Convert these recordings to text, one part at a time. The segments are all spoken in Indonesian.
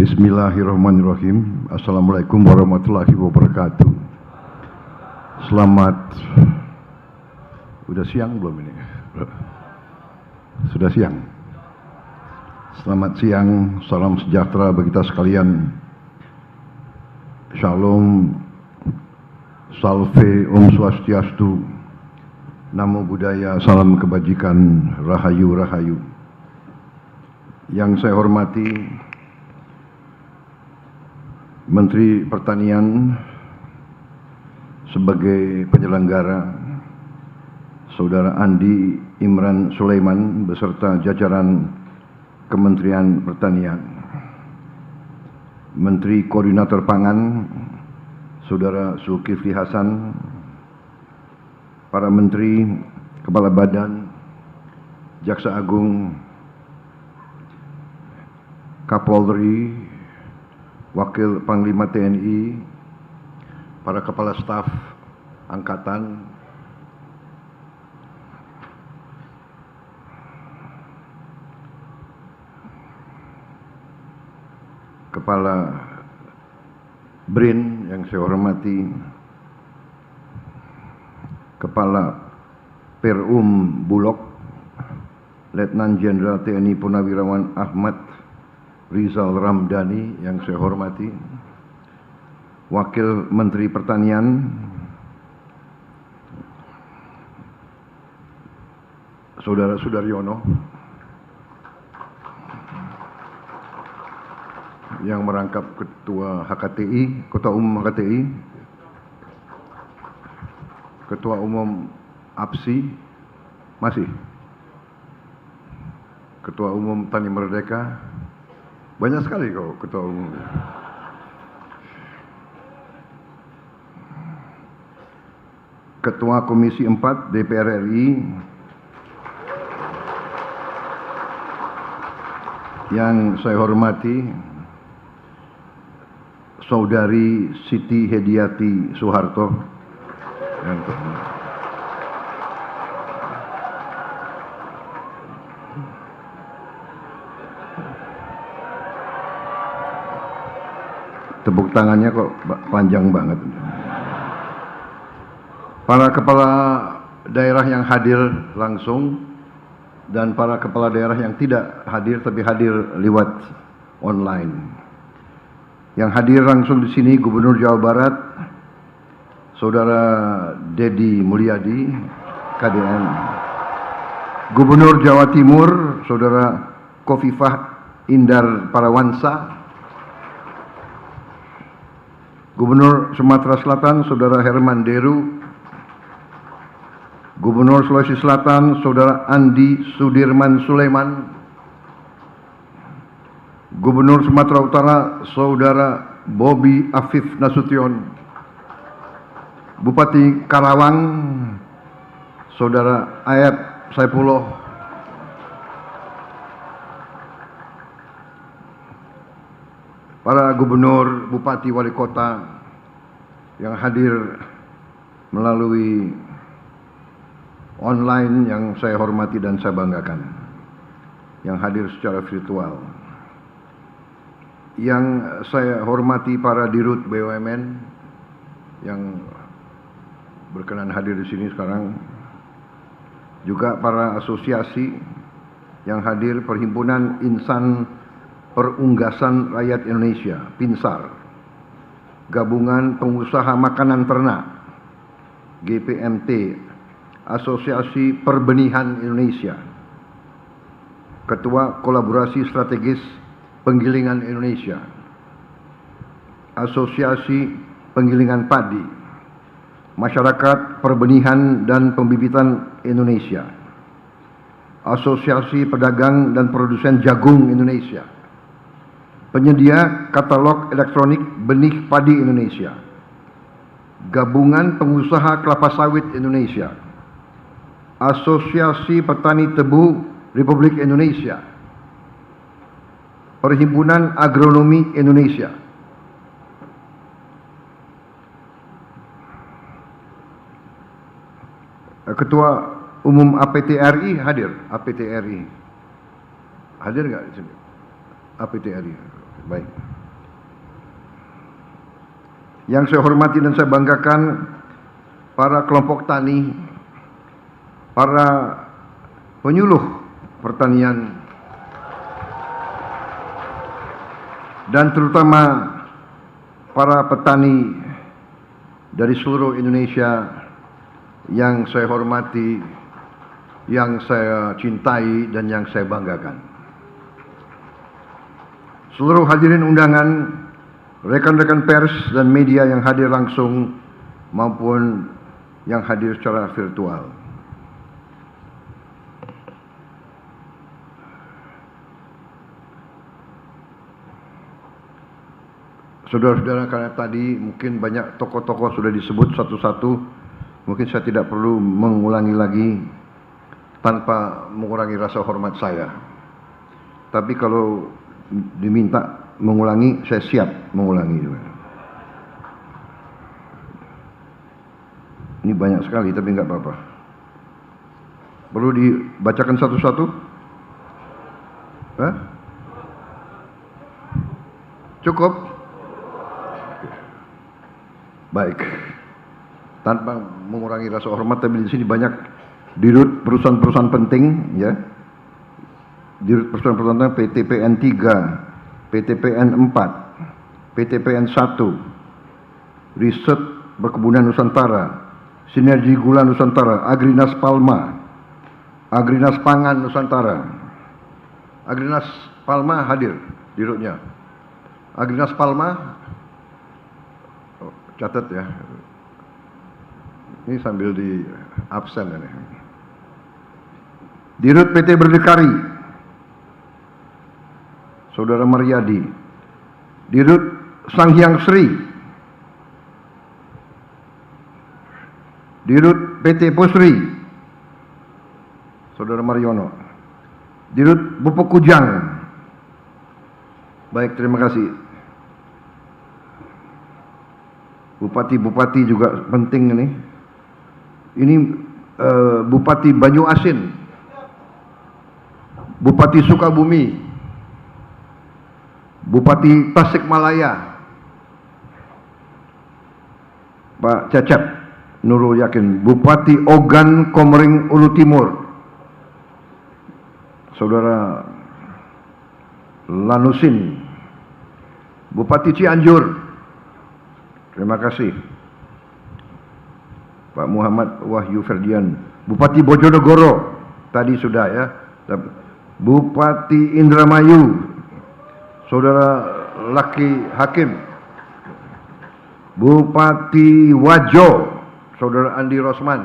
Bismillahirrahmanirrahim. Assalamualaikum warahmatullahi wabarakatuh. Selamat, udah siang belum ini? Sudah siang. Selamat siang, salam sejahtera bagi kita sekalian. Shalom, salve, om swastiastu, namo buddhaya, salam kebajikan, rahayu rahayu. Yang saya hormati Menteri Pertanian sebagai penyelenggara, Saudara Andi Imran Sulaiman beserta jajaran Kementerian Pertanian, Menteri Koordinator Pangan, Saudara Zulkifli Hasan, para Menteri, Kepala Badan, Jaksa Agung, Kapolri, Wakil Panglima TNI, para Kepala Staf Angkatan, Kepala BRIN yang saya hormati, Kepala Perum Bulog, Letnan Jenderal TNI Purnawirawan Ahmad Rizal Ramdhani yang saya hormati, Wakil Menteri Pertanian, Saudara Sudaryono, yang merangkap Ketua HKTI, Ketua Umum HKTI, Ketua Umum APSI, masih, Ketua Umum Tani Merdeka, banyak sekali kok Ketua Umum. Ketua Komisi 4 DPR RI yang saya hormati, Saudari Siti Hediati Soeharto yang tepuk tangannya kok panjang banget. Para kepala daerah yang hadir langsung dan para kepala daerah yang tidak hadir tapi hadir lewat online. Yang hadir langsung di sini Gubernur Jawa Barat, Saudara Dedi Mulyadi, KDM. Gubernur Jawa Timur, Saudara Kofifah Indar Parawansa. Gubernur Sumatera Selatan, Saudara Herman Deru. Gubernur Sulawesi Selatan, Saudara Andi Sudirman Sulaiman. Gubernur Sumatera Utara, Saudara Bobi Afif Nasution. Bupati Karawang, Saudara Ayat Saipullah. Para gubernur, bupati, wali kota yang hadir melalui online yang saya hormati dan saya banggakan, yang hadir secara virtual, yang saya hormati para dirut BUMN yang berkenan hadir di sini sekarang, juga para asosiasi yang hadir, Perhimpunan Insan Perunggasan Rakyat Indonesia, PINSAR, Gabungan Pengusaha Makanan Ternak, GPMT, Asosiasi Perbenihan Indonesia, Ketua Kolaborasi Strategis Penggilingan Indonesia, Asosiasi Penggilingan Padi, Masyarakat Perbenihan dan Pembibitan Indonesia, Asosiasi Pedagang dan Produsen Jagung Indonesia, Penyedia Katalog Elektronik Benih Padi Indonesia, Gabungan Pengusaha Kelapa Sawit Indonesia, Asosiasi Petani Tebu Republik Indonesia, Perhimpunan Agronomi Indonesia, Ketua Umum APTRI hadir, APTRI hadir nggak di sini? APTRI, baik. Yang saya hormati dan saya banggakan para kelompok tani, para penyuluh pertanian, dan terutama para petani dari seluruh Indonesia yang saya hormati, yang saya cintai, dan yang saya banggakan. Seluruh hadirin undangan, rekan-rekan pers dan media yang hadir langsung maupun yang hadir secara virtual. Saudara-saudara, karena tadi mungkin banyak tokoh-tokoh sudah disebut satu-satu, mungkin saya tidak perlu mengulangi lagi tanpa mengurangi rasa hormat saya. Tapi kalau diminta mengulangi, saya siap mengulangi. Ini banyak sekali, tapi nggak apa-apa. Perlu dibacakan satu-satu? Hah? Cukup? Baik. Tanpa mengurangi rasa hormat, tapi di sini banyak dirut perusahaan-perusahaan penting, ya. Dirut perusahaan-perusahaan PTPN 3, PTPN 4, PTPN 1, Riset Perkebunan Nusantara, Sinergi Gula Nusantara, Agrinas Palma, Agrinas Pangan Nusantara. Agrinas Palma hadir dirutnya. Agrinas Palma, catat ya. Ini sambil di absen ini. Dirut PT Berdikari, Saudara Mariadi. Dirut Sanghyang Sri, Dirut PT Pusri, Saudara Mariono. Dirut Pupuk Kujang. Baik, terima kasih. Bupati-bupati juga penting ini. Ini Bupati Banyu Asin, Bupati Sukabumi, Bupati Tasikmalaya, Pak Cecep Nurul Yakin, Bupati Ogan Komering Ulu Timur, Saudara Lanusin, Bupati Cianjur, terima kasih, Pak Muhammad Wahyu Ferdian, Bupati Bojonegoro, tadi sudah ya, Bupati Indramayu, Saudara Laki Hakim, Bupati Wajo, Saudara Andi Rosman,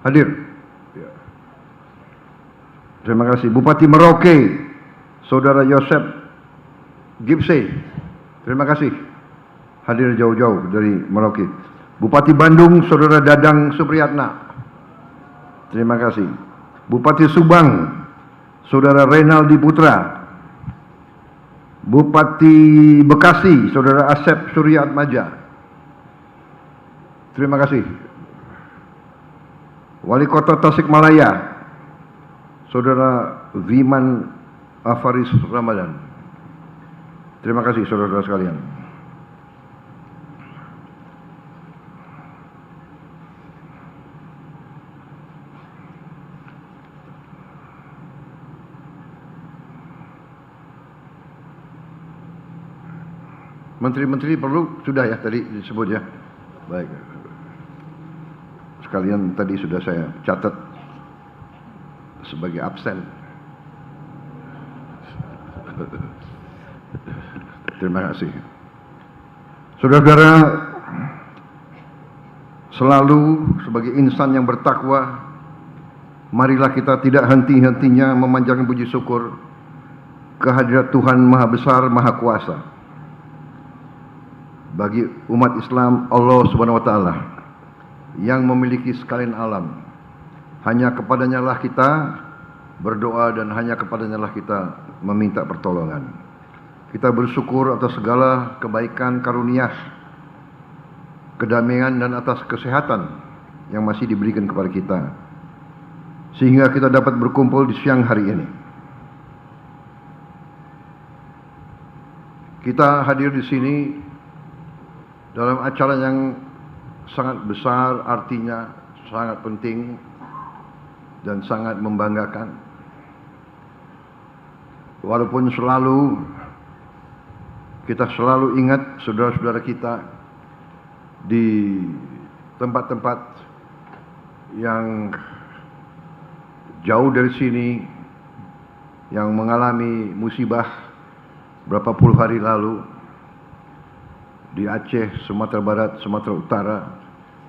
hadir. Terima kasih. Bupati Merauke, Saudara Yosep Gipse, terima kasih. Hadir jauh-jauh dari Merauke. Bupati Bandung, Saudara Dadang Supriyatna, terima kasih. Bupati Subang, Saudara Reynaldi Putra. Bupati Bekasi, Saudara Asep Surya Atmaja, terima kasih. Wali Kota Tasikmalaya, Saudara Viman Afaris Ramadan, terima kasih saudara-saudara sekalian. Menteri-menteri perlu sudah ya tadi disebut ya. Baik. Sekalian tadi sudah saya catat sebagai absen. Terima kasih. Saudara-saudara, selalu sebagai insan yang bertakwa, marilah kita tidak henti-hentinya memanjatkan puji syukur kehadirat Tuhan Maha Besar, Maha Kuasa. Bagi umat Islam, Allah Subhanahu wa taala yang memiliki sekalian alam, hanya kepadanya lah kita berdoa dan hanya kepadanya lah kita meminta pertolongan. Kita bersyukur atas segala kebaikan karunia, kedamaian dan atas kesehatan yang masih diberikan kepada kita, sehingga kita dapat berkumpul di siang hari ini. Kita hadir di sini dalam acara yang sangat besar, artinya sangat penting dan sangat membanggakan. Walaupun kita selalu ingat saudara-saudara kita di tempat-tempat yang jauh dari sini yang mengalami musibah berapa puluh hari lalu di Aceh, Sumatera Barat, Sumatera Utara,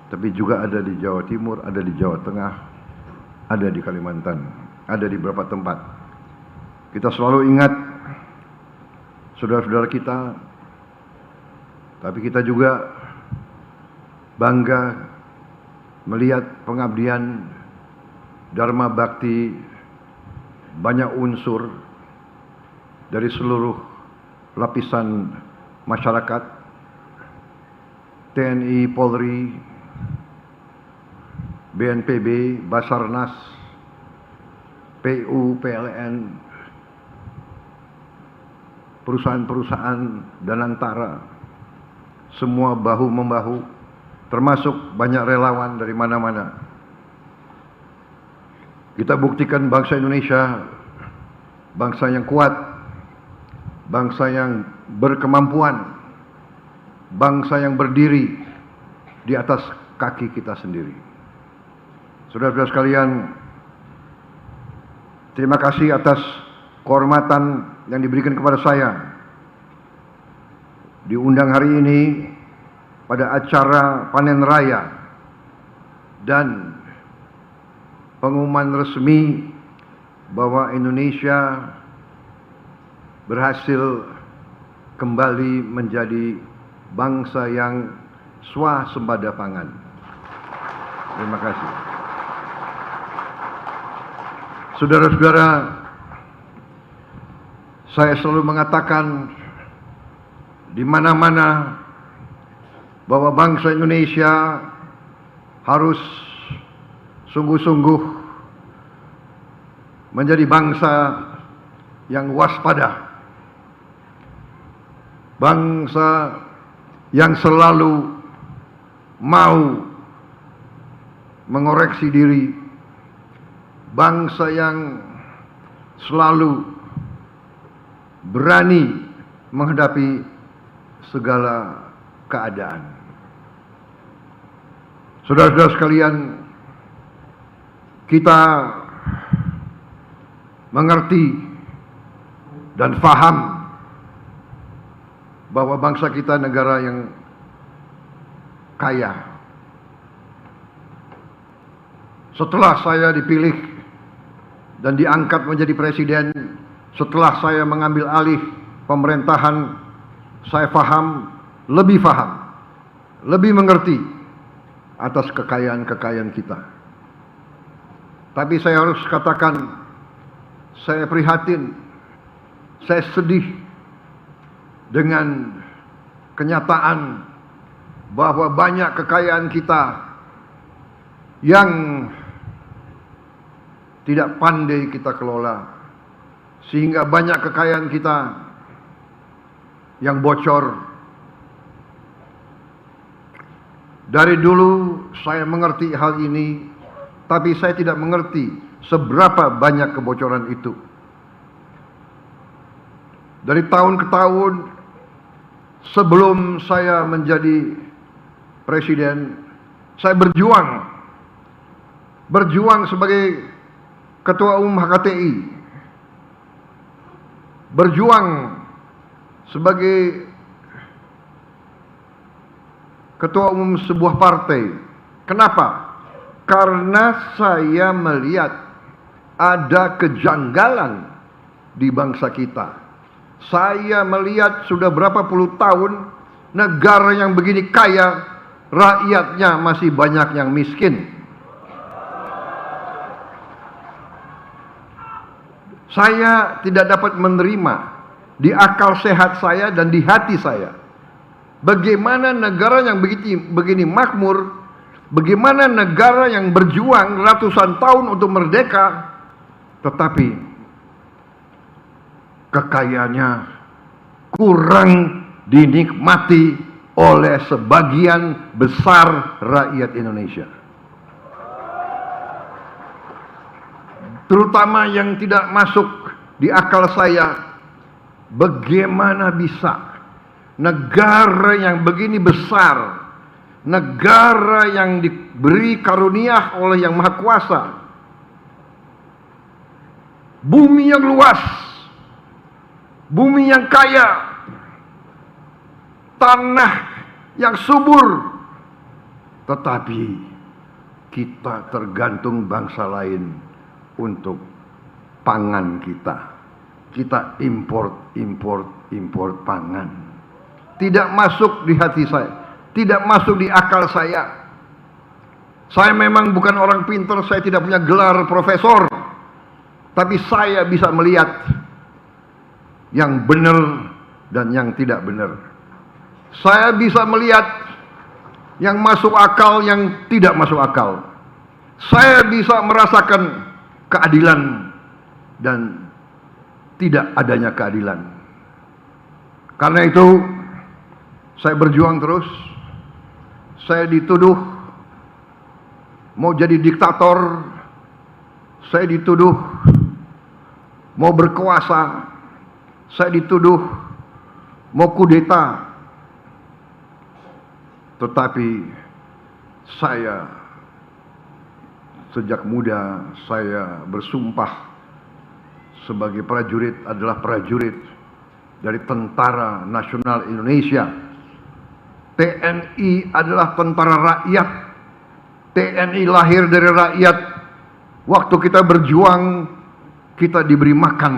tapi juga ada di Jawa Timur, ada di Jawa Tengah, ada di Kalimantan, ada di beberapa tempat. Kita selalu ingat saudara-saudara kita, tapi kita juga bangga melihat pengabdian Dharma Bakti banyak unsur dari seluruh lapisan masyarakat, TNI, Polri, BNPB, Basarnas, PU, PLN, perusahaan-perusahaan dan antara, semua bahu-membahu, termasuk banyak relawan dari mana-mana. Kita buktikan bangsa Indonesia, bangsa yang kuat, bangsa yang berkemampuan, bangsa yang berdiri di atas kaki kita sendiri. Saudara-saudara sekalian, terima kasih atas kehormatan yang diberikan kepada saya diundang hari ini pada acara panen raya dan pengumuman resmi bahwa Indonesia berhasil kembali menjadi bangsa yang swasembada pangan. Terima kasih. Saudara-saudara, saya selalu mengatakan di mana-mana bahwa bangsa Indonesia harus sungguh-sungguh menjadi bangsa yang waspada, bangsa yang selalu mau mengoreksi diri, bangsa yang selalu berani menghadapi segala keadaan. Saudara-saudara sekalian, kita mengerti dan faham bahwa bangsa kita negara yang kaya. Setelah saya dipilih dan diangkat menjadi presiden, setelah saya mengambil alih pemerintahan, saya lebih faham, lebih mengerti atas kekayaan-kekayaan kita. Tapi saya harus katakan, saya prihatin, saya sedih dengan kenyataan bahwa banyak kekayaan kita yang tidak pandai kita kelola, sehingga banyak kekayaan kita yang bocor. Dari dulu saya mengerti hal ini, tapi saya tidak mengerti seberapa banyak kebocoran itu. Dari tahun ke tahun sebelum saya menjadi presiden, saya berjuang sebagai ketua umum HKTI, berjuang sebagai ketua umum sebuah partai. Kenapa? Karena saya melihat ada kejanggalan di bangsa kita. Saya melihat sudah berapa puluh tahun negara yang begini kaya, rakyatnya masih banyak yang miskin. Saya tidak dapat menerima di akal sehat saya dan di hati saya bagaimana negara yang begini makmur, bagaimana negara yang berjuang ratusan tahun untuk merdeka, tetapi kekayaannya kurang dinikmati oleh sebagian besar rakyat Indonesia. Terutama yang tidak masuk di akal saya, bagaimana bisa negara yang begini besar, negara yang diberi karunia oleh Yang Maha Kuasa, bumi yang luas, bumi yang kaya, tanah yang subur, tetapi kita tergantung bangsa lain untuk pangan kita. Kita import pangan. Tidak masuk di hati saya, tidak masuk di akal saya. Saya memang bukan orang pintar, saya tidak punya gelar profesor, tapi saya bisa melihat yang benar dan yang tidak benar. Saya bisa melihat yang masuk akal, yang tidak masuk akal. Saya bisa merasakan keadilan dan tidak adanya keadilan. Karena itu saya berjuang terus. Saya dituduh mau jadi diktator, saya dituduh mau berkuasa, saya dituduh mau kudeta. Tetapi saya sejak muda saya bersumpah sebagai prajurit adalah prajurit dari Tentara Nasional Indonesia. TNI adalah tentara rakyat. TNI lahir dari rakyat. Waktu kita berjuang, kita diberi makan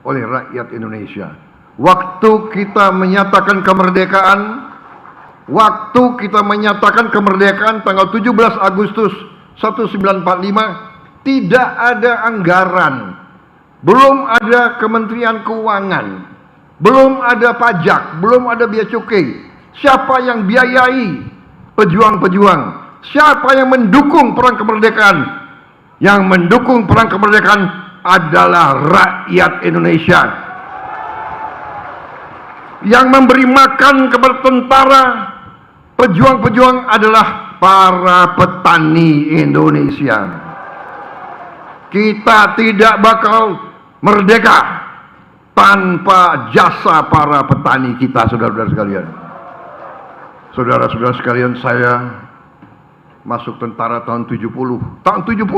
oleh rakyat Indonesia. Waktu kita menyatakan kemerdekaan, tanggal 17 Agustus 1945, tidak ada anggaran, belum ada Kementerian Keuangan, belum ada pajak, belum ada bea cukai. Siapa yang biayai pejuang-pejuang? Siapa yang mendukung perang kemerdekaan? Yang mendukung perang kemerdekaan adalah rakyat Indonesia. Yang memberi makan kepada tentara, pejuang-pejuang adalah para petani Indonesia. Kita tidak bakal merdeka tanpa jasa para petani kita, saudara-saudara sekalian. Saudara-saudara sekalian, saya masuk tentara tahun 70. Tahun 70.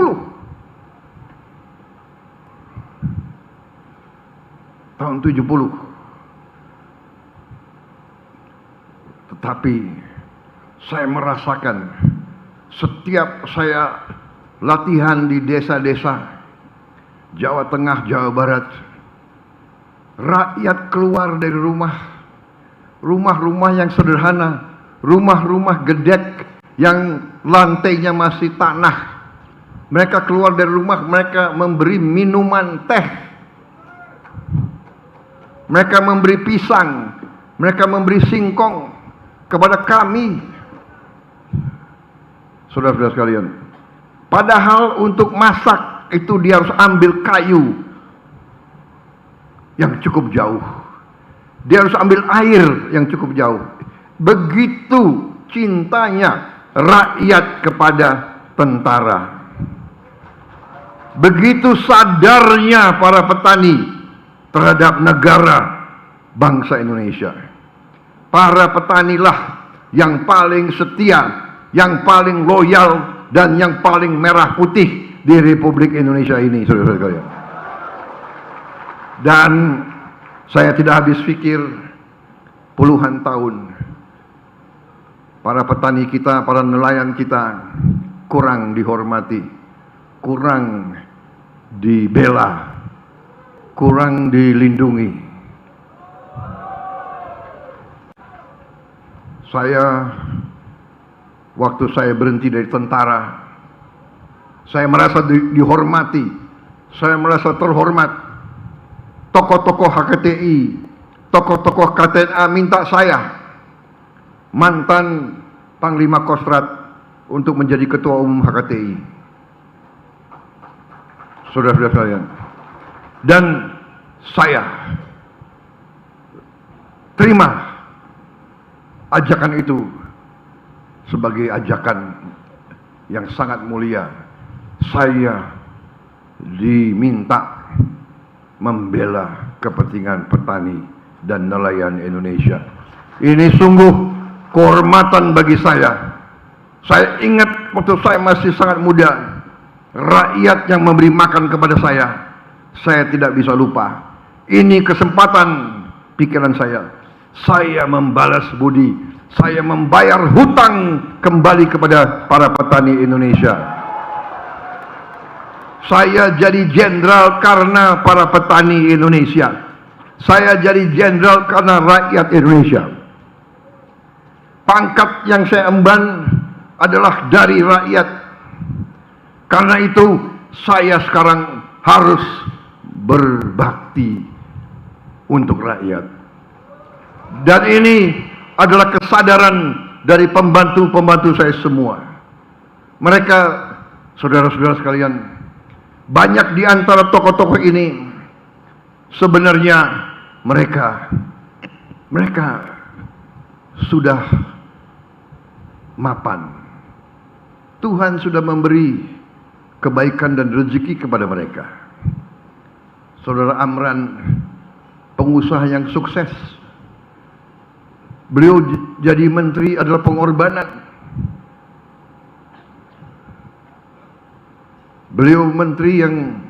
Tahun 70. Tetapi saya merasakan setiap saya latihan di desa-desa Jawa Tengah, Jawa Barat, rakyat keluar dari rumah-rumah yang sederhana, rumah-rumah gedek yang lantainya masih tanah. Mereka keluar dari rumah, mereka memberi minuman teh, mereka memberi pisang, mereka memberi singkong kepada kami, saudara-saudara sekalian. Padahal untuk masak itu dia harus ambil kayu yang cukup jauh. Dia harus ambil air yang cukup jauh. Begitu cintanya rakyat kepada tentara. Begitu sadarnya para petani terhadap negara bangsa Indonesia. Para petanilah yang paling setia, yang paling loyal, dan yang paling merah putih di Republik Indonesia ini, saudara-saudara sekalian. Dan saya tidak habis pikir, puluhan tahun para petani kita, para nelayan kita kurang dihormati, kurang dibela, kurang dilindungi. Waktu saya berhenti dari tentara, saya merasa dihormati, saya merasa terhormat. Tokoh-tokoh HKTI, tokoh-tokoh KTNA minta saya, mantan Panglima Kostrat, untuk menjadi Ketua Umum HKTI. Saudara-saudara sekalian, dan saya terima ajakan itu sebagai ajakan yang sangat mulia. Saya diminta membela kepentingan petani dan nelayan Indonesia. Ini sungguh kehormatan bagi saya. Saya ingat waktu saya masih sangat muda, rakyat yang memberi makan kepada saya tidak bisa lupa. Ini kesempatan pikiran saya. Saya membalas budi, saya membayar hutang kembali kepada para petani Indonesia. Saya jadi jenderal karena para petani Indonesia. Saya jadi jenderal karena rakyat Indonesia. Pangkat yang saya emban adalah dari rakyat. Karena itu saya sekarang harus berbakti untuk rakyat. Dan ini adalah kesadaran dari pembantu-pembantu saya semua. Mereka, saudara-saudara sekalian, banyak di antara tokoh-tokoh ini sebenarnya mereka sudah mapan. Tuhan sudah memberi kebaikan dan rezeki kepada mereka. Saudara Amran, pengusaha yang sukses. Beliau jadi menteri adalah pengorbanan. Beliau menteri yang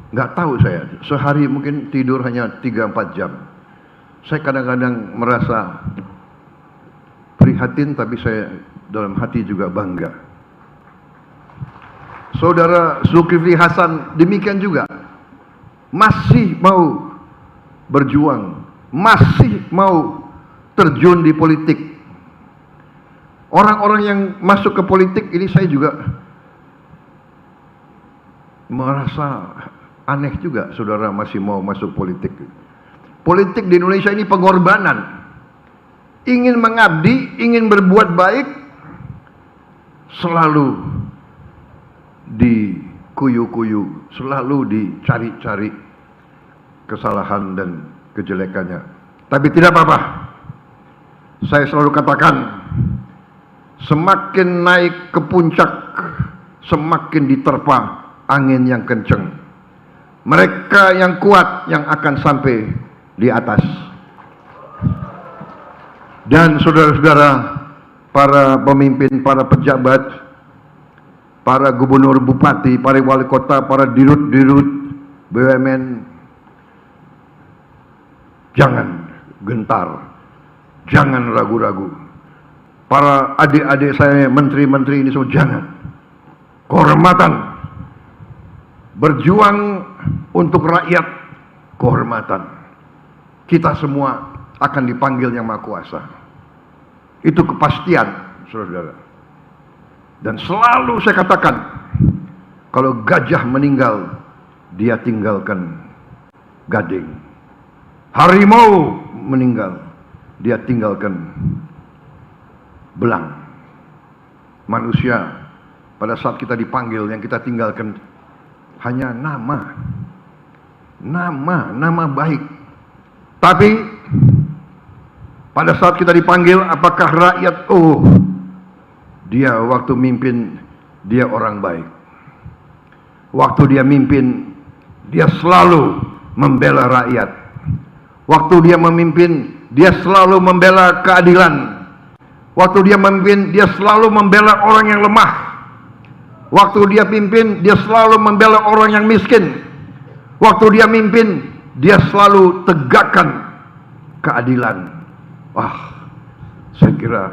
nggak tahu saya, sehari mungkin tidur hanya 3-4 jam. Saya kadang-kadang merasa prihatin, tapi saya dalam hati juga bangga. Saudara Zulkifli Hasan demikian juga, masih mau berjuang, masih mau terjun di politik. Orang-orang yang masuk ke politik ini saya juga merasa aneh juga, saudara masih mau masuk politik. Politik di Indonesia ini pengorbanan. Ingin mengabdi, ingin berbuat baik, selalu dikuyu-kuyu, selalu dicari-cari kesalahan dan kejelekannya. Tapi tidak apa-apa. Saya selalu katakan, semakin naik ke puncak, semakin diterpa angin yang kencang. Mereka yang kuat yang akan sampai di atas. Dan saudara-saudara, para pemimpin, para pejabat, para gubernur, bupati, para wali kota, para dirut-dirut BUMN, jangan gentar, jangan ragu-ragu. Para adik-adik saya, menteri-menteri ini semua, jangan. Kehormatan, berjuang untuk rakyat, kehormatan. Kita semua akan dipanggil Yang Maha Kuasa. Itu kepastian, saudara-saudara. Dan selalu saya katakan, kalau gajah meninggal, dia tinggalkan gading. Harimau meninggal, dia tinggalkan belang. Manusia, pada saat kita dipanggil, yang kita tinggalkan hanya nama baik. Tapi pada saat kita dipanggil, apakah rakyat, oh, dia waktu mimpin, dia orang baik. Waktu dia mimpin, dia selalu membela rakyat. Waktu dia memimpin, dia selalu membela keadilan. Waktu dia memimpin, dia selalu membela orang yang lemah. Waktu dia pimpin, dia selalu membela orang yang miskin. Waktu dia mimpin, dia selalu tegakkan keadilan. Wah, saya kira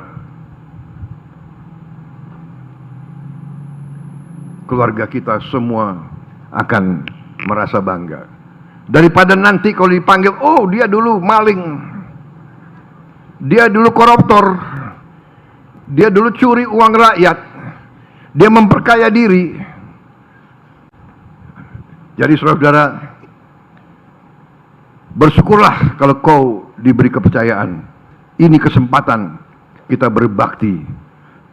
keluarga kita semua akan merasa bangga. Daripada nanti kalau dipanggil, oh dia dulu maling, dia dulu koruptor, dia dulu curi uang rakyat, dia memperkaya diri. Jadi saudara-saudara, bersyukurlah kalau kau diberi kepercayaan. Ini kesempatan kita berbakti,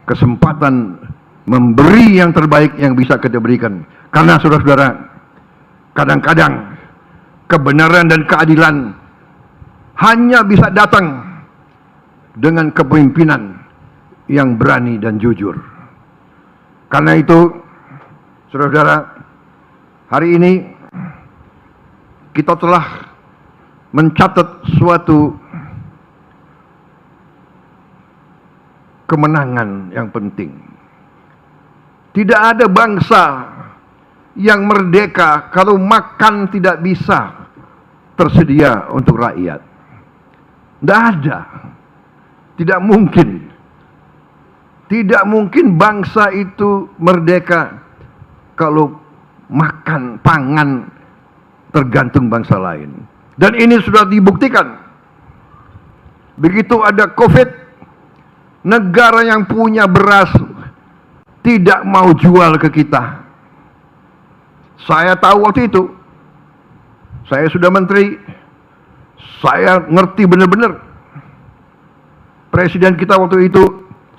kesempatan memberi yang terbaik yang bisa kita berikan. Karena saudara-saudara, kadang-kadang kebenaran dan keadilan hanya bisa datang dengan kepemimpinan yang berani dan jujur. Karena itu, saudara-saudara, hari ini kita telah mencatat suatu kemenangan yang penting. Tidak ada bangsa yang merdeka kalau makan tidak bisa tersedia untuk rakyat. Tidak ada. Tidak mungkin. Tidak mungkin bangsa itu merdeka kalau makan, pangan tergantung bangsa lain. Dan ini sudah dibuktikan. Begitu ada COVID, negara yang punya beras tidak mau jual ke kita. Saya tahu waktu itu, saya sudah menteri, saya ngerti benar-benar. Presiden kita waktu itu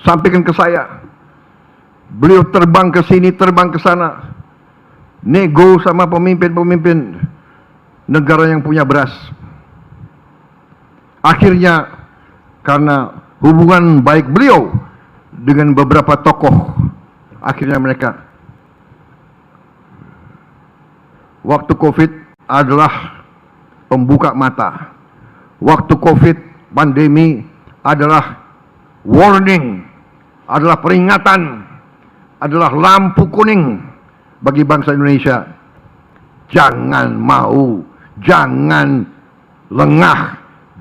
sampaikan ke saya, beliau terbang ke sini, terbang ke sana, nego sama pemimpin-pemimpin negara yang punya beras. Akhirnya karena hubungan baik beliau dengan beberapa tokoh, akhirnya mereka, waktu COVID adalah pembuka mata. Waktu COVID pandemi adalah warning, adalah peringatan, adalah lampu kuning bagi bangsa Indonesia. Jangan mau, jangan lengah,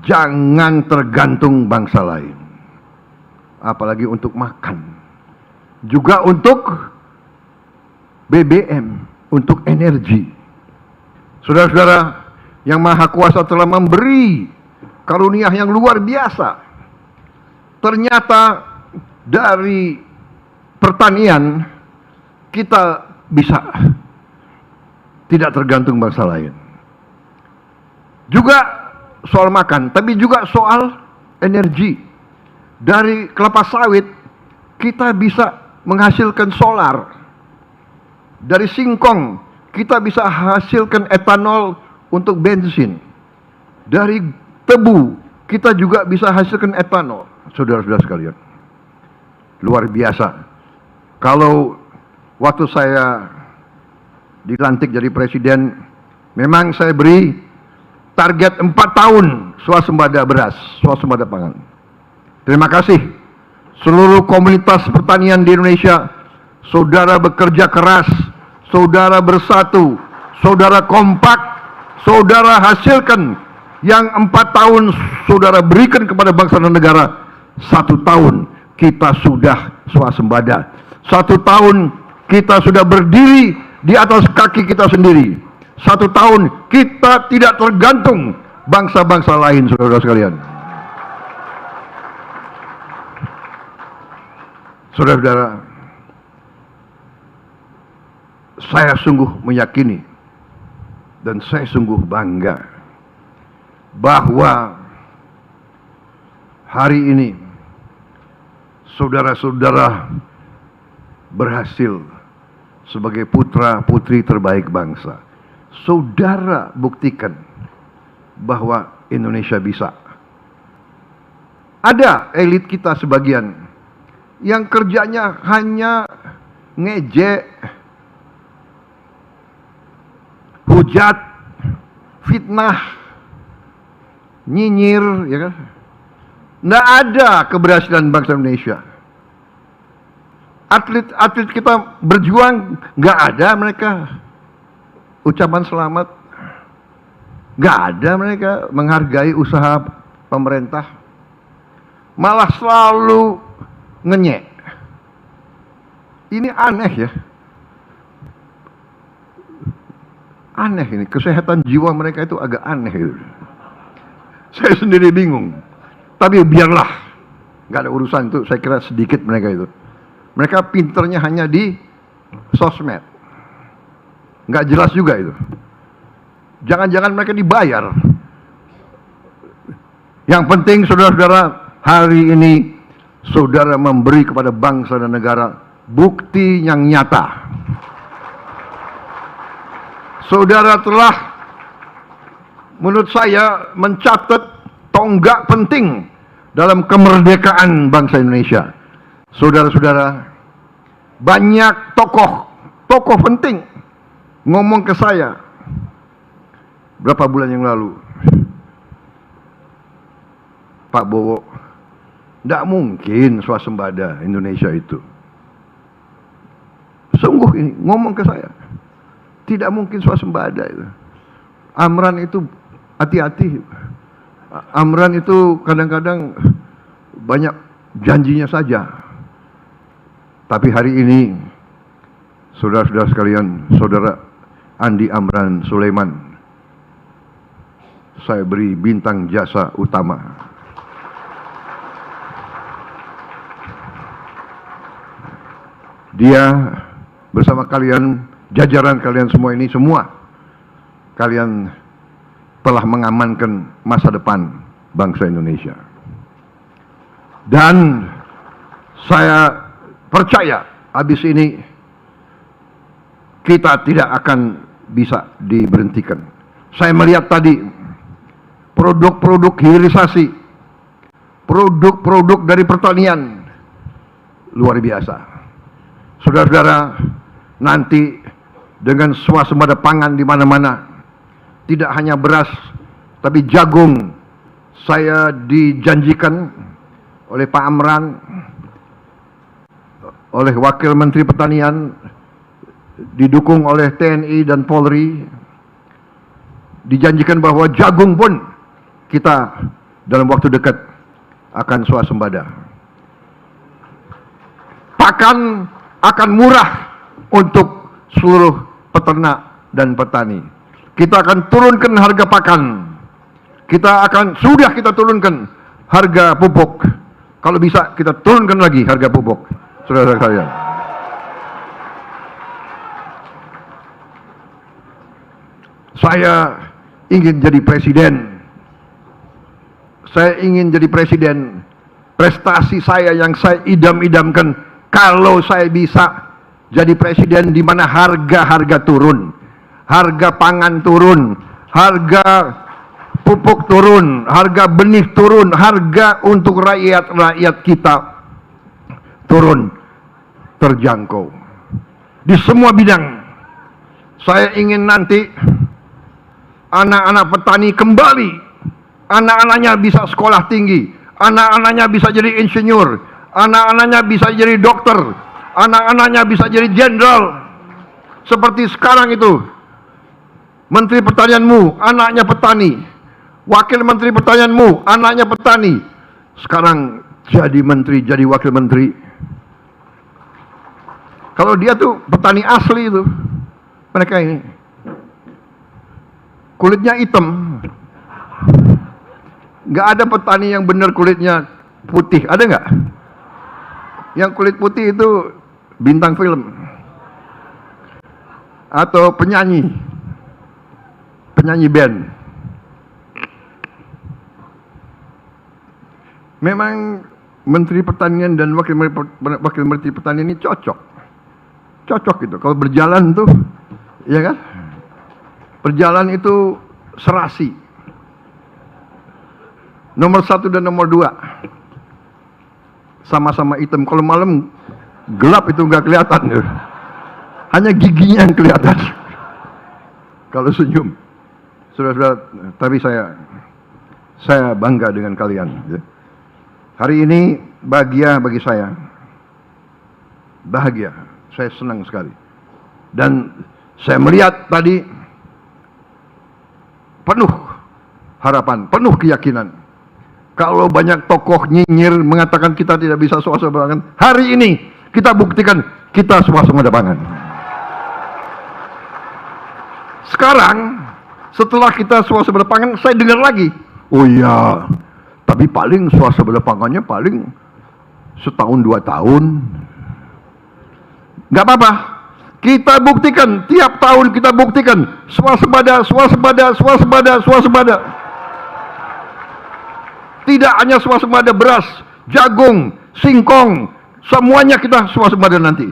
jangan tergantung bangsa lain. Apalagi untuk makan, juga untuk BBM, untuk energi. Saudara-saudara, yang Maha Kuasa telah memberi karunia yang luar biasa. Ternyata dari pertanian kita bisa tidak tergantung bangsa lain. Juga soal makan, tapi juga soal energi. Dari kelapa sawit kita bisa menghasilkan solar. Dari singkong kita bisa hasilkan etanol untuk bensin. Dari tebu kita juga bisa hasilkan etanol. Saudara-saudara sekalian, luar biasa. Kalau waktu saya dilantik jadi presiden, memang saya beri target 4 tahun swasembada beras, swasembada pangan. Terima kasih seluruh komunitas pertanian di Indonesia. Saudara bekerja keras, saudara bersatu, saudara kompak, saudara hasilkan yang 4 tahun saudara berikan kepada bangsa dan negara. 1 tahun kita sudah swasembada. 1 tahun kita sudah berdiri di atas kaki kita sendiri. 1 tahun kita tidak tergantung bangsa-bangsa lain, saudara sekalian. Saudara-saudara, saya sungguh meyakini dan saya sungguh bangga bahwa hari ini saudara-saudara berhasil sebagai putra-putri terbaik bangsa. Saudara buktikan bahwa Indonesia bisa. Ada elit kita sebagian yang kerjanya hanya ngejek, hujat, fitnah, nyinyir, ya kan? Nggak ada keberhasilan bangsa Indonesia. Atlet-atlet kita berjuang, nggak ada mereka ucapan selamat, nggak ada mereka menghargai usaha pemerintah, malah selalu ngenyek. Ini aneh ya, aneh ini, kesehatan jiwa mereka itu agak aneh gitu. Saya sendiri bingung. Tapi biarlah, nggak ada urusan itu. Saya kira sedikit mereka itu. Mereka pinternya hanya di sosmed. Nggak jelas juga itu. Jangan-jangan mereka dibayar. Yang penting saudara-saudara, hari ini saudara memberi kepada bangsa dan negara bukti yang nyata. Saudara telah, menurut saya, mencatat tonggak penting dalam kemerdekaan bangsa Indonesia. Saudara-saudara, banyak tokoh penting ngomong ke saya berapa bulan yang lalu, Pak Bowo, tidak mungkin swasembada Indonesia itu. Sungguh ini ngomong ke saya, tidak mungkin swasembada itu. Amran itu hati-hati. Amran itu kadang-kadang banyak janjinya saja. Tapi hari ini, saudara-saudara sekalian, saudara Andi Amran Sulaiman, saya beri bintang jasa utama. Dia bersama kalian, jajaran kalian semua ini, semua kalian telah mengamankan masa depan bangsa Indonesia. Dan saya percaya habis ini kita tidak akan bisa diberhentikan. Saya melihat tadi produk-produk hilirisasi, produk-produk dari pertanian luar biasa. Saudara-saudara, nanti dengan swasembada pangan di mana-mana, tidak hanya beras, tapi jagung. Saya dijanjikan oleh Pak Amran, oleh Wakil Menteri Pertanian, didukung oleh TNI dan Polri, dijanjikan bahwa jagung pun kita dalam waktu dekat akan swasembada. Pakan akan murah untuk seluruh peternak dan petani. Kita akan turunkan harga pakan. Sudah kita turunkan harga pupuk. Kalau bisa kita turunkan lagi harga pupuk. Saudara sekalian. Saya ingin jadi presiden. Saya ingin jadi presiden. Prestasi saya yang saya idam-idamkan, kalau saya bisa jadi presiden di mana harga-harga turun, harga pangan turun, harga pupuk turun, harga benih turun, harga untuk rakyat-rakyat kita turun, terjangkau. Di semua bidang, saya ingin nanti anak-anak petani kembali, anak-anaknya bisa sekolah tinggi, anak-anaknya bisa jadi insinyur, anak-anaknya bisa jadi dokter, anak-anaknya bisa jadi jenderal. Seperti sekarang itu, Menteri Pertanianmu anaknya petani, Wakil Menteri Pertanianmu anaknya petani. Sekarang jadi menteri, jadi wakil menteri. Kalau dia tuh petani asli itu, mereka ini kulitnya hitam. Nggak ada petani yang benar kulitnya putih, ada nggak? Yang kulit putih itu bintang film atau penyanyi band. Memang Menteri Pertanian dan Wakil Menteri Pertanian ini cocok gitu. Kalau berjalan tuh, ya kan? Berjalan itu serasi. Nomor 1 dan nomor 2 sama-sama hitam. Kalau malam gelap itu nggak kelihatan, hanya giginya yang kelihatan. Kalau senyum, saudara-saudara. Tapi saya bangga dengan kalian. Hari ini bahagia bagi saya, bahagia. Saya senang sekali. Dan saya melihat tadi penuh harapan, penuh keyakinan. Kalau banyak tokoh nyinyir mengatakan kita tidak bisa swasembada pangan, hari ini kita buktikan kita swasembada pangan. Sekarang setelah kita swasembada pangan, saya dengar lagi, oh iya, tapi paling swasembada pangannya paling setahun 2 tahun. Nggak apa-apa, kita buktikan, tiap tahun kita buktikan swasembada. Tidak hanya swasembada beras, jagung, singkong, semuanya kita swasembada nanti.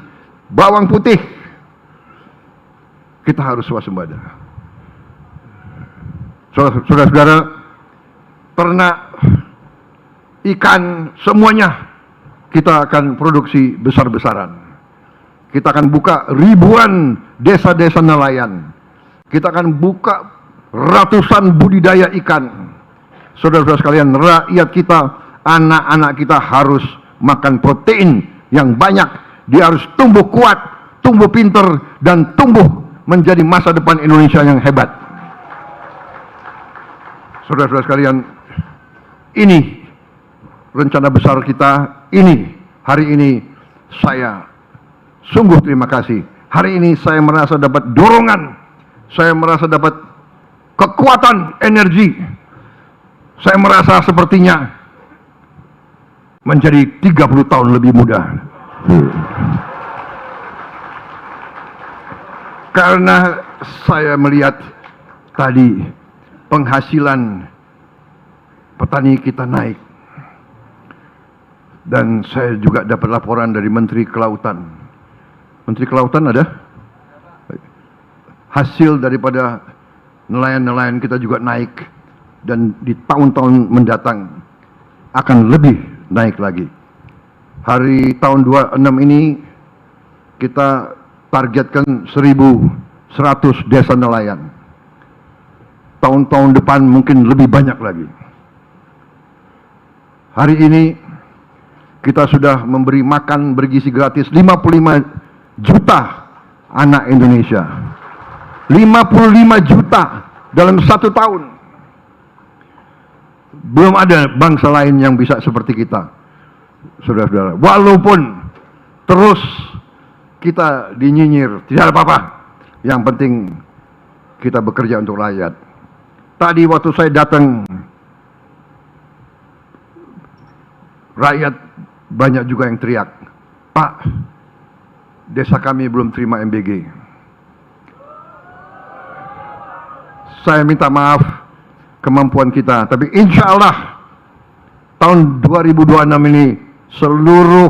Bawang putih, kita harus swasembada. Saudara-saudara, ternak ikan, semuanya kita akan produksi besar-besaran. Kita akan buka ribuan desa-desa nelayan. Kita akan buka ratusan budidaya ikan. Saudara-saudara sekalian, rakyat kita, anak-anak kita harus makan protein yang banyak. Dia harus tumbuh kuat, tumbuh pinter, dan tumbuh menjadi masa depan Indonesia yang hebat. Saudara-saudara sekalian, ini rencana besar kita. Ini hari ini saya sungguh terima kasih. Hari ini saya merasa dapat dorongan, saya merasa dapat kekuatan energi. Saya merasa sepertinya menjadi 30 tahun lebih muda. Karena saya melihat tadi penghasilan petani kita naik. Dan saya juga dapat laporan dari Menteri Kelautan. Menteri Kelautan ada? Hasil daripada nelayan-nelayan kita juga naik. Dan di tahun-tahun mendatang akan lebih naik lagi. Hari tahun 26 ini kita targetkan 1.100 desa nelayan. Tahun-tahun depan mungkin lebih banyak lagi. Hari ini kita sudah memberi makan bergizi gratis 55 juta anak Indonesia. 55 juta dalam 1 tahun. Belum ada bangsa lain yang bisa seperti kita, saudara-saudara. Walaupun terus kita dinyinyir, tidak ada apa-apa. Yang penting kita bekerja untuk rakyat. Tadi waktu saya datang, rakyat banyak juga yang teriak, "Pak, desa kami belum terima MBG." Saya minta maaf kemampuan kita, tapi insya Allah tahun 2026 ini seluruh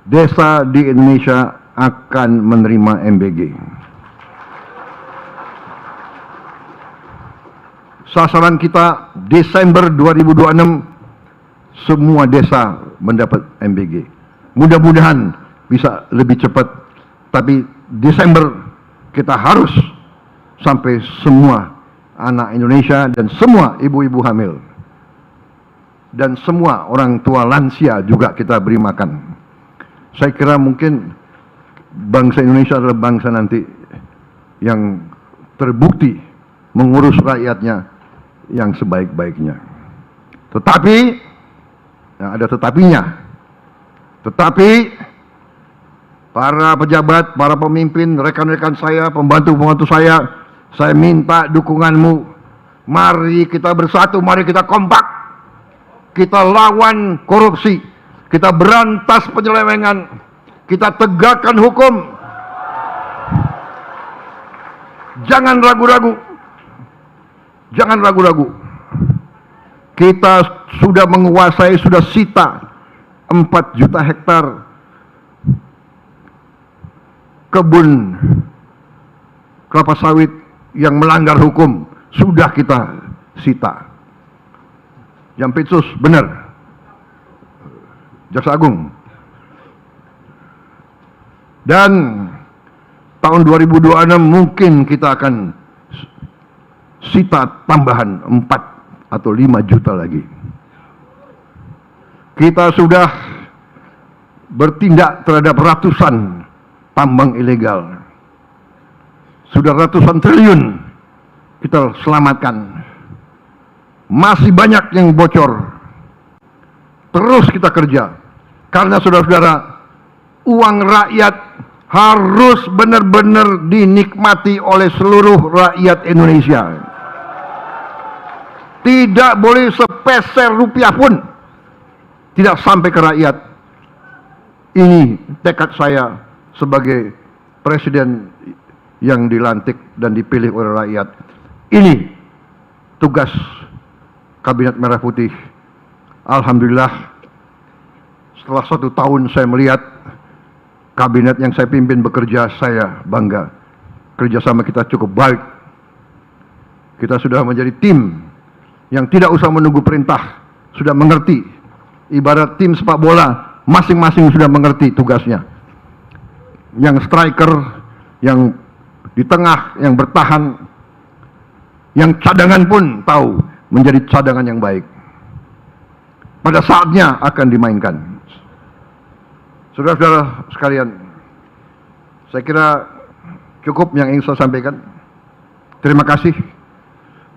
desa di Indonesia akan menerima MBG. Sasaran kita Desember 2026 semua desa mendapat MBG. Mudah-mudahan bisa lebih cepat, tapi Desember kita harus sampai semua anak Indonesia dan semua ibu-ibu hamil dan semua orang tua lansia juga kita beri makan. Saya kira mungkin bangsa Indonesia adalah bangsa nanti yang terbukti mengurus rakyatnya yang sebaik-baiknya. Tetapi ada tetapinya. Tetapi para pejabat, para pemimpin, rekan-rekan saya, pembantu-pembantu saya minta dukunganmu. Mari kita bersatu, mari kita kompak. Kita lawan korupsi, kita berantas penyelewengan, kita tegakkan hukum. Jangan ragu-ragu. Jangan ragu-ragu. Kita sudah menguasai, sudah sita 4 juta hektar kebun kelapa sawit yang melanggar hukum. Sudah kita sita. Jampitsus, benar. Jaksa Agung. Dan tahun 2026 mungkin kita akan sita tambahan 4 atau 5 juta lagi. Kita sudah bertindak terhadap ratusan tambang ilegal. Sudah ratusan triliun kita selamatkan. Masih banyak yang bocor. Terus kita kerja. Karena saudara-saudara, uang rakyat harus benar-benar dinikmati oleh seluruh rakyat Indonesia. Tidak boleh sepeser rupiah pun tidak sampai ke rakyat. Ini tekad saya sebagai presiden yang dilantik dan dipilih oleh rakyat. Ini tugas Kabinet Merah Putih. Alhamdulillah, setelah 1 tahun saya melihat kabinet yang saya pimpin bekerja, saya bangga. Kerjasama kita cukup baik. Kita sudah menjadi tim yang tidak usah menunggu perintah sudah mengerti. Ibarat tim sepak bola, masing-masing sudah mengerti tugasnya. Yang striker, yang di tengah, yang bertahan, yang cadangan pun tahu menjadi cadangan yang baik. Pada saatnya akan dimainkan. Saudara-saudara sekalian, saya kira cukup yang ingin saya sampaikan. Terima kasih.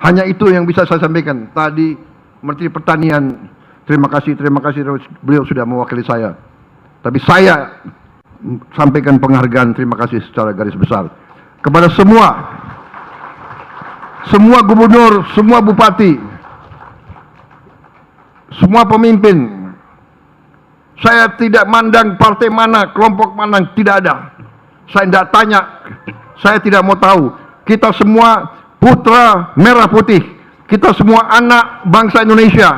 Hanya itu yang bisa saya sampaikan. Tadi Menteri Pertanian, terima kasih, beliau sudah mewakili saya. Tapi saya sampaikan penghargaan, terima kasih secara garis besar kepada semua gubernur, semua bupati, semua pemimpin. Saya tidak mandang partai mana, kelompok mana, tidak ada. Saya tidak tanya, saya tidak mau tahu. Kita semua putra merah putih, kita semua anak bangsa Indonesia.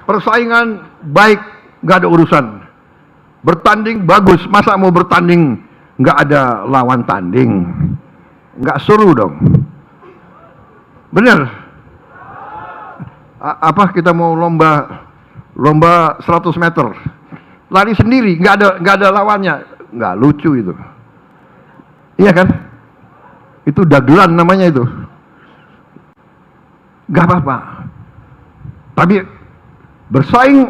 Persaingan baik, nggak ada urusan. Bertanding bagus, masa mau bertanding nggak ada lawan tanding? Nggak seru dong. Bener? Apa kita mau lomba 100 meter, lari sendiri, nggak ada lawannya, nggak lucu itu. Iya kan? Itu dagelan namanya itu. Nggak apa-apa. Tapi bersaing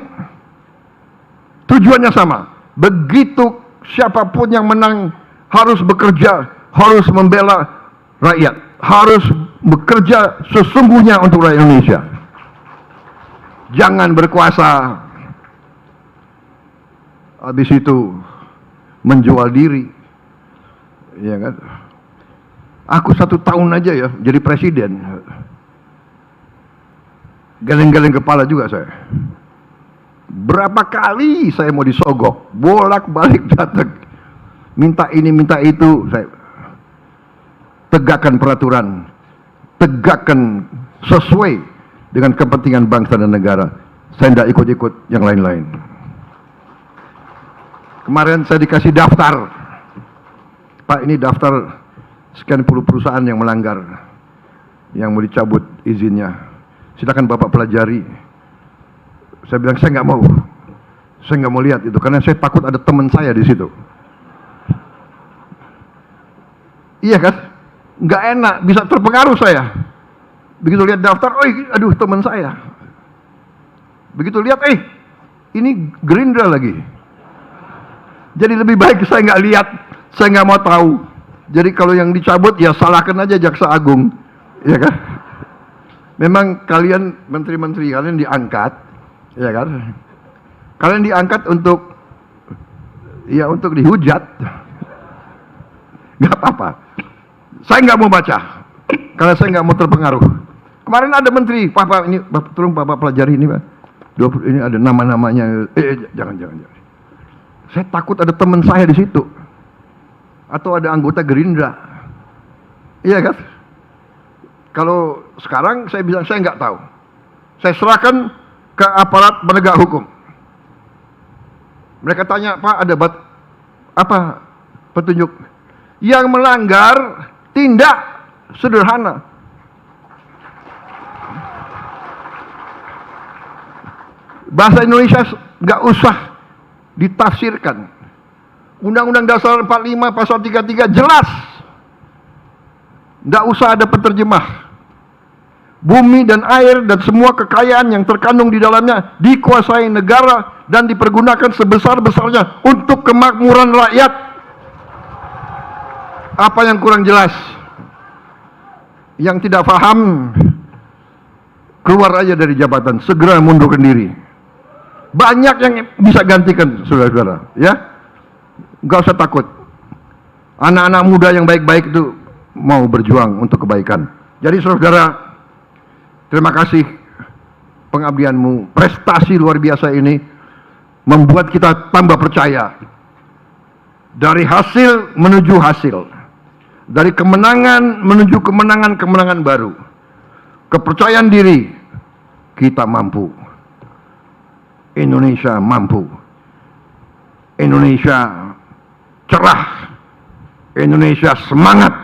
tujuannya sama. Begitu siapapun yang menang harus bekerja, harus membela rakyat, harus bekerja sesungguhnya untuk rakyat Indonesia. Jangan berkuasa habis itu menjual diri. Ya kan? Aku 1 tahun aja ya jadi presiden, geleng-geleng kepala juga saya. Berapa kali saya mau disogok, bolak-balik datang, minta ini minta itu. Saya tegakkan peraturan, tegakkan sesuai dengan kepentingan bangsa dan negara. Saya tidak ikut-ikut yang lain-lain. Kemarin saya dikasih daftar, Pak, ini daftar sekian puluh perusahaan yang melanggar, yang mau dicabut izinnya. Silakan Bapak pelajari. Saya bilang saya nggak mau lihat itu, karena saya takut ada teman saya di situ. Iya kan? Nggak enak, bisa terpengaruh saya. Begitu lihat daftar, aduh teman saya. Begitu lihat, ini Gerindra lagi. Jadi lebih baik saya nggak lihat, saya nggak mau tahu. Jadi kalau yang dicabut ya salahkan aja Jaksa Agung, ya kan? Memang kalian menteri-menteri kalian diangkat, ya kan? Kalian diangkat untuk dihujat, nggak apa-apa. Saya nggak mau baca, karena saya nggak mau terpengaruh. Kemarin ada menteri, Pak ini, tolong Bapak pelajari ini, Pak. Ini ada nama-namanya. Jangan. Saya takut ada teman saya di situ, atau ada anggota Gerindra, iya kan? Kalau sekarang saya bilang saya nggak tahu, saya serahkan ke aparat penegak hukum. Mereka tanya, Pak ada apa petunjuk? Yang melanggar tindak sederhana. Bahasa Indonesia nggak usah ditafsirkan. Undang-Undang Dasar 45 pasal 33 jelas. Nggak usah ada penerjemah. Bumi dan air dan semua kekayaan yang terkandung di dalamnya dikuasai negara dan dipergunakan sebesar-besarnya untuk kemakmuran rakyat. Apa yang kurang jelas? Yang tidak paham, keluar aja dari jabatan, segera mundurkan diri. Banyak yang bisa gantikan, saudara-saudara, ya. Nggak usah takut. Anak-anak muda yang baik-baik itu mau berjuang untuk kebaikan. Jadi saudara, terima kasih pengabdianmu. Prestasi luar biasa ini membuat kita tambah percaya. Dari hasil menuju hasil. Dari kemenangan menuju kemenangan baru. Kepercayaan diri, kita mampu. Indonesia mampu. Indonesia cerah. Indonesia semangat.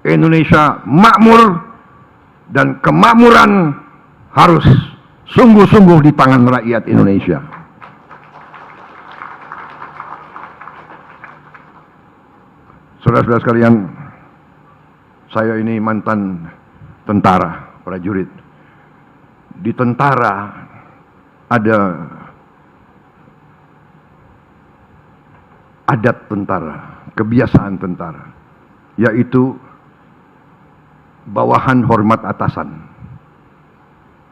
Indonesia makmur. dan kemakmuran harus sungguh-sungguh di tangan rakyat Indonesia. Saudara-saudara sekalian, saya ini mantan tentara, prajurit. Di tentara ada adat tentara, kebiasaan tentara, yaitu bawahan hormat atasan.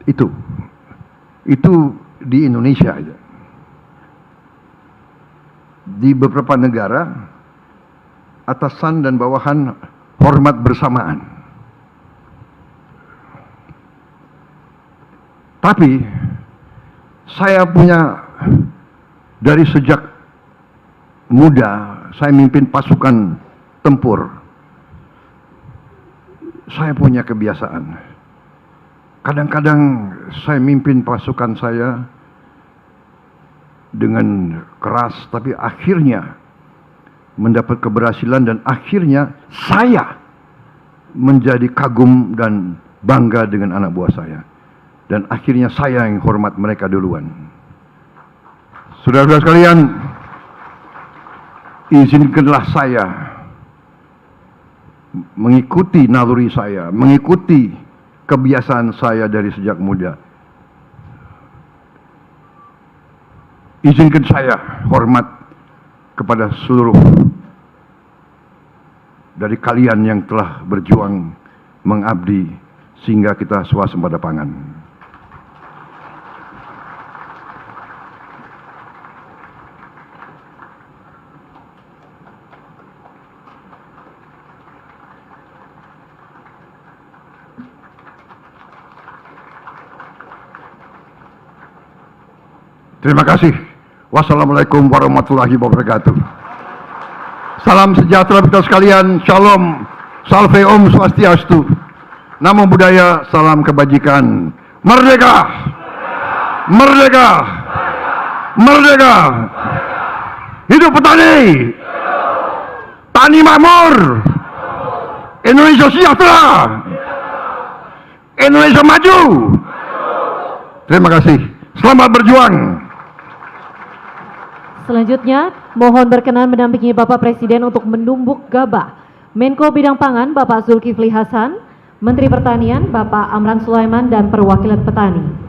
Itu di Indonesia aja. Di beberapa negara atasan dan bawahan hormat bersamaan. Tapi saya punya, dari sejak muda saya mimpin pasukan tempur. Saya punya kebiasaan. Kadang-kadang saya mimpin pasukan saya dengan keras, tapi akhirnya mendapat keberhasilan dan akhirnya saya menjadi kagum dan bangga dengan anak buah saya. Dan akhirnya saya yang hormat mereka duluan. Saudara-saudara sekalian, izinkanlah saya mengikuti naluri saya, mengikuti kebiasaan saya dari sejak muda. Izinkan saya hormat kepada seluruh dari kalian yang telah berjuang mengabdi sehingga kita swasembada pangan. Terima kasih. Wassalamualaikum warahmatullahi wabarakatuh. Salam sejahtera kita sekalian. Shalom, salve om swastiastu. Namo buddhaya, salam kebajikan. Merdeka! Merdeka! Merdeka! Hidup petani! Tani makmur! Indonesia sejahtera! Indonesia maju! Terima kasih. Selamat berjuang. Selanjutnya, mohon berkenan mendampingi Bapak Presiden untuk menumbuk gabah. Menko Bidang Pangan Bapak Zulkifli Hasan, Menteri Pertanian Bapak Amran Sulaiman dan perwakilan petani.